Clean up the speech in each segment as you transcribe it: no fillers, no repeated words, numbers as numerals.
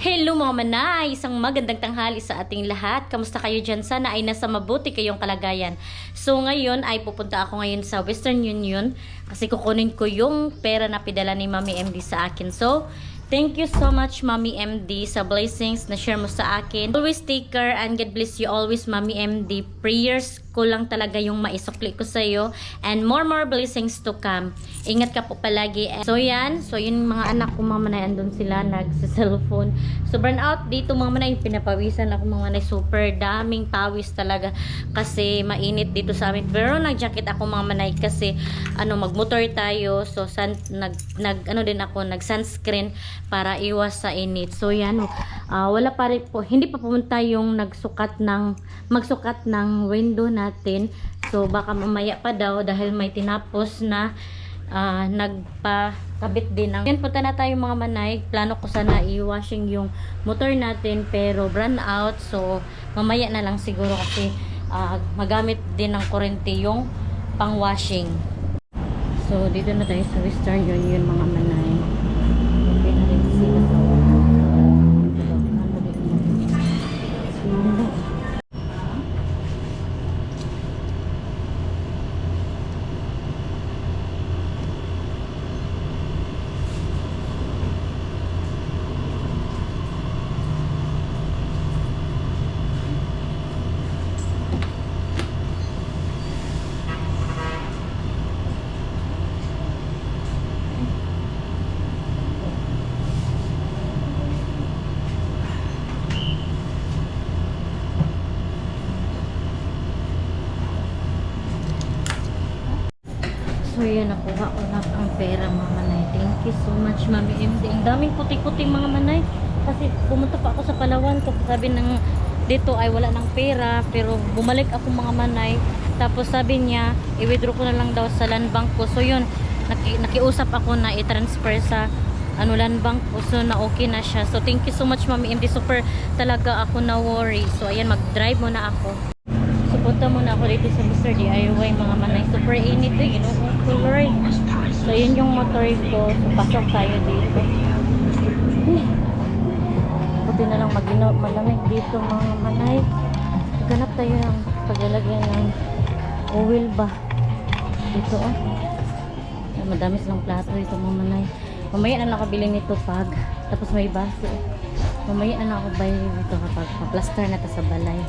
Hello mga manay! Isang magandang tanghali sa ating lahat. Kamusta kayo dyan? Sana ay nasa mabuti kayong kalagayan. So ngayon ay pupunta ako ngayon sa Western Union kasi kukunin ko yung pera na pidala ni Mami MD sa akin. So, thank you so much Mami MD sa blessings na share mo sa akin. Always take care and God bless you always Mami MD. Prayers ko lang talaga yung maisukli ko sa'yo and more blessings to come. Ingat ka po palagi. So yan, yung mga anak ko mga manay andun sila nagsa-cellphone. So burn out dito mga manay, pinapawisan ako mga manay, super daming pawis talaga kasi mainit dito sa amin. Pero nag-jacket ako mga manay kasi magmotor tayo. So nag sunscreen para iwas sa init. So yan, wala pa rin po, hindi pa pumunta yung magsukat ng window natin. So baka mamaya pa daw dahil may tinapos na nagpakabit din ng. Yan, punta na tayo mga manay. Plano ko sana i-washing yung motor natin pero brand out. So mamaya na lang siguro kasi magamit din ng kurente yung pang washing. So dito na tayo sa Western Union mga manay. Okay na rin sila sa So yan, nakuha ko na ang pera mga manay. Thank you so much Mami MD. Ang daming puti-puti mga manay. Kasi pumunta pa ako sa Palawan kasi sabi ng dito ay wala ng pera. Pero bumalik ako mga manay. Tapos sabi niya, i-withdraw ko na lang daw sa land bank ko. So yun, nakiusap ako na i-transfer sa land bank ko. So na okay na siya. So thank you so much Mami MD. Super talaga ako na worry. So ayan, mag-drive muna ako. So punta muna ako dito sa Mr. DIY mga manay. Super init eh, color. So yun yung motor ko. So pasok tayo dito. Buti na lang malamig dito mga manay. Ganap tayo ng paglalagyan ng oil ba dito madami silang plato dito mga manay. Mamaya na nakabili nito pag tapos may baso. Mamaya na ako buy dito kapag ma-plaster na ta sa balay.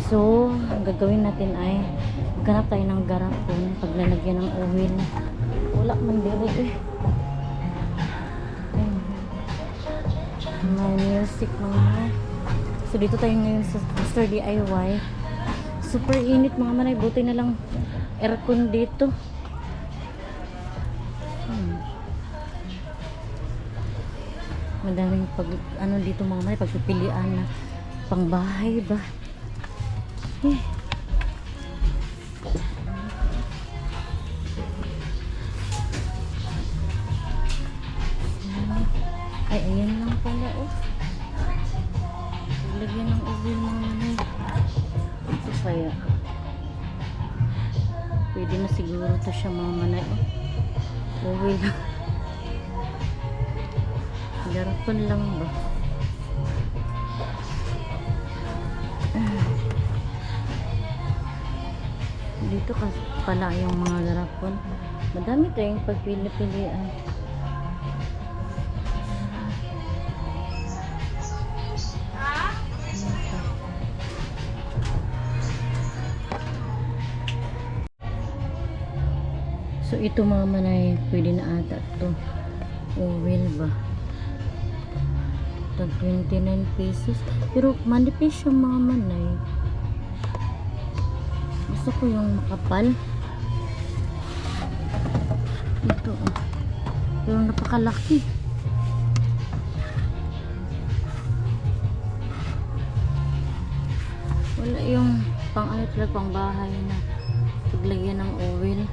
So, ang gagawin natin ay maghanap tayo ng garapon paglalagyan ng oil. Wala man dito eh. May music mga. So, dito tayo ngayon sa Mr. DIY. Super init mga manay. Buti na lang aircon dito. Madaming dito mga manay. Pagpipilian na pangbahay ba. Ay, ayan lang pala lagyan ng oil mga manay. Ito kaya pwede na siguro ito siya mga manay. Oil garapan lang ba. Dito kasi pala yung mga garapon. Madami tayong pagpili-pilian. So ito mga manay, pwede na ata ito. Oil ba? Tag 29 pesos. Pero manipis yung mga manay. Gusto ko yung makapal. Ito pero napakalaki. Wala yung pang bahay na paglagyan ng oil.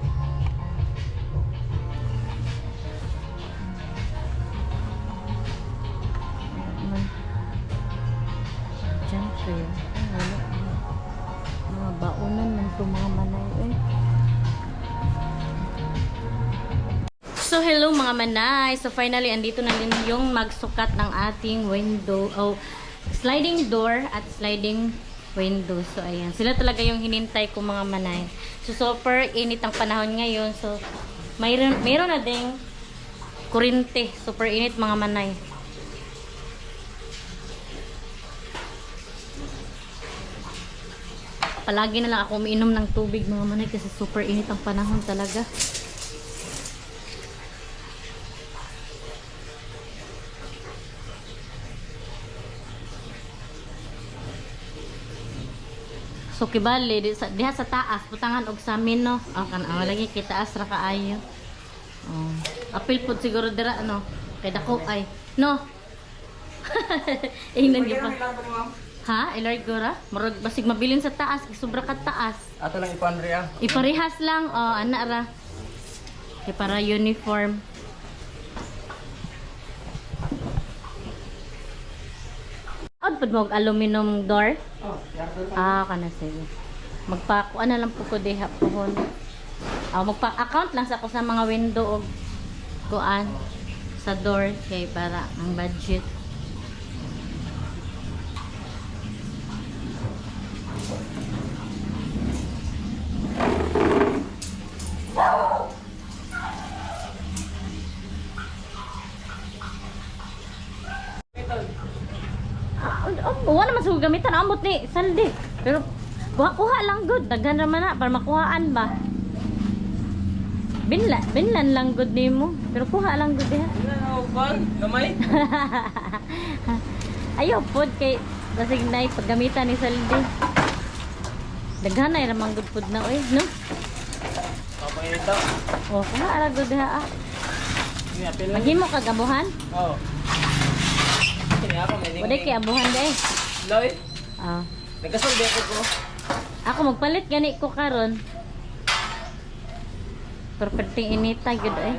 Diyan kaya wala. Mga baunan man ito mga manay So hello mga manay. So finally andito na din yung magsukat ng ating window sliding door at sliding window. So ayan, sila talaga yung hinintay ko mga manay. So super init ang panahon ngayon. So mayroon na ding kurente. Super init mga manay. Palagi na lang ako umiinom ng tubig mga manay kasi super init ang panahon talaga. So kibali diha sa taas putangan og sa amin no. Lagi kay taas ra kaayo. Apil pud siguro dira no. Kay dako ay no. Ingnan gyud pa. Ha? Ilargo ra? Murag basig mabilin sa taas, sobra ka taas. Ato lang ipanriya. Iparehas lang ana ra. Kay para uniform. Od pud mo og aluminum door. Kana sige. Magpakuan na lang po ko diha pohon. Magpa-account lang sa ako sa mga window og kuan sa door kay para ang budget. Wala naman sa gamitan ambot ni saldi. Pero kuha lang good, daghan ra man na para makuhaan ba. Binlan lang good nimo, pero kuha lang good diha. Gamay. Ayo pod kay basig nay paggamitan ni saldi. Daghan ay ra man good pod na oy, no? Papay ito. Kuha ra good diha ah. Maghimo ka gabuhan? Oo. Kini ako may Wala kay abuhan day. Loy. Nagkasulbi ko. Ako magpalit gani ko karon. Perfecting inita gyud ay.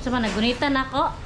Sama nagunitan ako.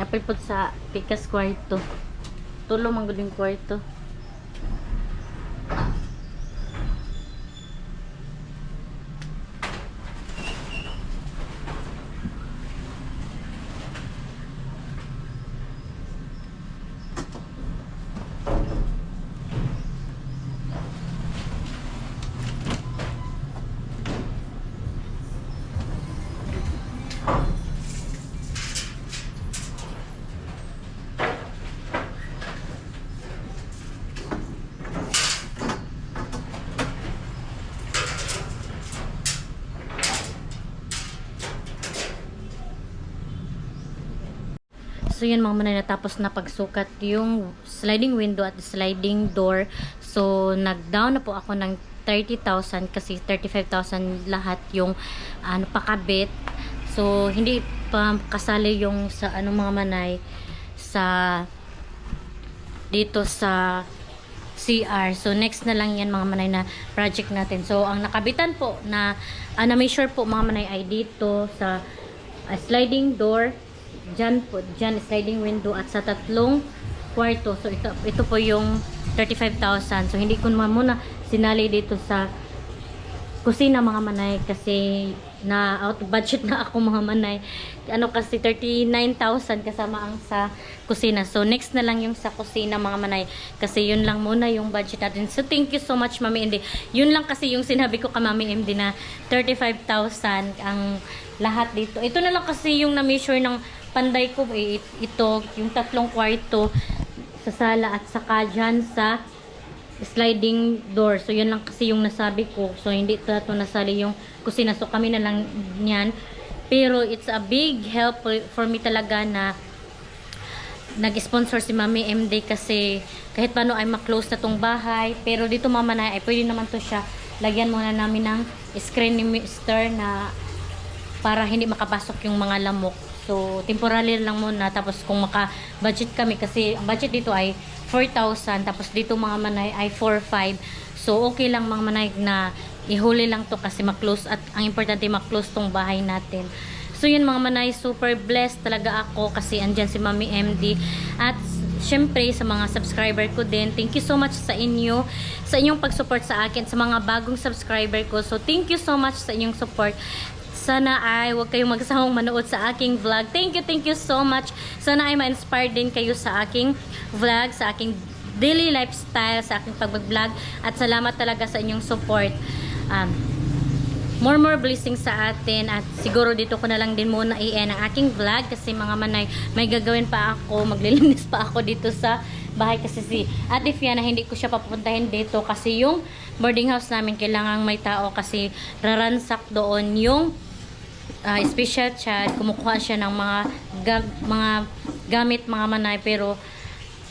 Apil po sa pikas kwarto. Tulo man gud yung kwarto. So yun mga manay, natapos na pagsukat yung sliding window at sliding door. So nag-down na po ako ng 30,000 kasi 35,000 lahat yung pakabit. So hindi pa kasali yung sa mga manay sa dito sa CR. So next na lang yan mga manay na project natin. So ang nakabitan po na measure po mga manay ay dito sa sliding door. Dyan po, dyan sliding window at sa tatlong kwarto. So ito po yung 35,000. So hindi ko naman muna sinali dito sa kusina mga manay kasi na out of budget na ako mga manay. Ano kasi 39,000 kasama ang sa kusina. So next na lang yung sa kusina mga manay. Kasi yun lang muna yung budget natin. So thank you so much Mami MD. Yun lang kasi yung sinabi ko ka Mami MD na 35,000 ang lahat dito. Ito na lang kasi yung na-measure ng panday ko. Ito, yung 3 kwarto sa sala at saka dyan sa sliding door. So, yun lang kasi yung nasabi ko. So, hindi ito nasali yung kusina. So, kami na lang yan. Pero, it's a big help for me talaga na nag-sponsor si Mami MD kasi kahit paano ay maklose na tong bahay. Pero dito mama na, ay pwede naman to siya. Lagyan muna namin ng screen ni Mr. na para hindi makapasok yung mga lamok. So, temporary lang muna. Tapos, kung maka-budget kami, kasi ang budget dito ay 4,000. Tapos, dito mga manay ay 4,500. So, okay lang mga manay na ihuli lang to kasi maklose. At ang importante, maklose tong bahay natin. So, yun mga manay, super blessed talaga ako kasi andyan si Mami MD. At, syempre, sa mga subscriber ko din, thank you so much sa inyo, sa inyong pag-support sa akin, sa mga bagong subscriber ko. So, thank you so much sa inyong support. Sana ay huwag kayong magsawang manood sa aking vlog. Thank you so much. Sana ay ma-inspire din kayo sa aking vlog, sa aking daily lifestyle, sa aking pag-vlog. At salamat talaga sa inyong support. More blessings sa atin. At siguro dito ko na lang din muna i-end ang aking vlog kasi mga manay, may gagawin pa ako, maglilinis pa ako dito sa bahay kasi si Ate Fiana hindi ko siya papuntahin dito kasi yung boarding house namin kailangang may tao kasi raransak doon yung special child. Kumukuha siya ng mga gamit mga manay pero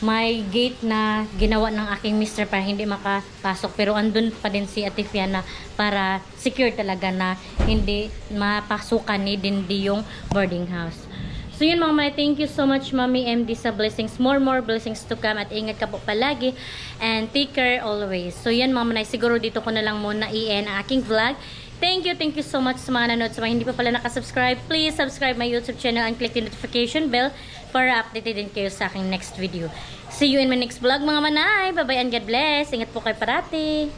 may gate na ginawa ng aking mister para hindi makapasok pero andun pa din si Ate Fiana para secure talaga na hindi mapasukan ni Dindi yung boarding house. So yun mga manay, thank you so much Mami MD sa blessings. More blessings to come at ingat ka po palagi and take care always. So yan mga manay, siguro dito ko na lang muna i-end ang aking vlog. Thank you so much sa mga nanood. Sa mga hindi pa pala nakasubscribe, please subscribe my YouTube channel and click the notification bell para updated din kayo sa aking next video. See you in my next vlog mga manay. Bye bye and God bless. Ingat po kayo parati.